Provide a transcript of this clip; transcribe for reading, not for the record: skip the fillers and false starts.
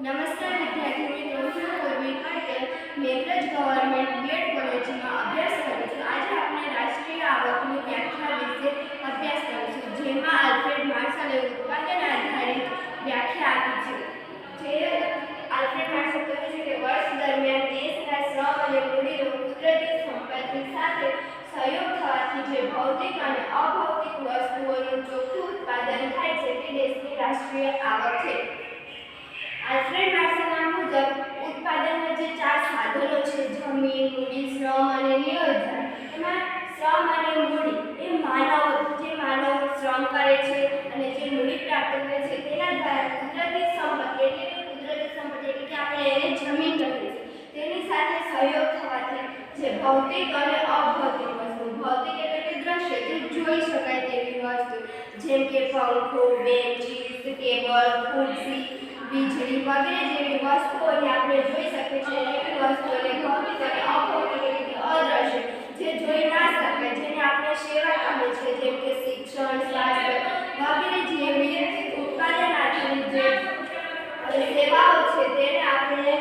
નમસ્કાર વિદ્યાર્થી મિત્રો, હું પૂર્વી પટેલ મેઘરજ ગવર્મેન્ટ બીએડ કોલેજમાં અભ્યાસ કરું છું. આજે આપણે રાષ્ટ્રીય આવકની વ્યાખ્યા વિશે અભ્યાસ કરીશું, જેમાં આલ્ફ્રેડ માર્શલે ઉત્પાદન આધારિત વ્યાખ્યા આપી છે. જે આલ્ફ્રેડ માર્શલ કહે છે કે વર્ષ દરમિયાન દેશના શ્રમ અને મૂડીનો કુદરતી સંપત્તિ સાથે સહયોગ થવાથી જે ભૌતિક અને અભૌતિક વસ્તુઓનું ચોખ્ખું ઉત્પાદન થાય છે તે દેશની રાષ્ટ્રીય આવક છે. આલ્ફ્રેડ માર્શલના મુજબ ઉત્પાદનના જે 4 સાધનો છે, જમીન, મૂડી, શ્રમ અને નિયોજન. એમાં શ્રમ અને મૂડી એ માનવ શ્રમ કરે છે અને જે મૂડી પ્રાપ્ત કરે છે તેના દ્વારા કુદરતી સંપત્તિ એટલે કે આપણે એને જમીન કહીએ છીએ, તેની સાથે સહયોગ થવાથી જે ભૌતિક અને અભૌતિક વસ્તુ, ભૌતિક એટલે કે દ્રશ્ય, જે જોઈ શકાય તેવી વસ્તુ, જેમ કે પંખો, બેન્ચીસ, ટેબલ, ખુરશી, વીજળી વગેરે જેવી વસ્તુઓને આપણે જોઈ શકીએ છીએ. એવી વસ્તુઓને ભૌતિક અને અભૌતિક એટલે કે અદ્રશ્ય, જે જોઈ ના શકાય, જેને આપણે સેવા કહીએ છીએ, જેમ કે શિક્ષણ, સ્વાસ્થ્ય વગેરે જેવી ઉત્પાદન આધારિત જે સેવાઓ છે તેને આપણે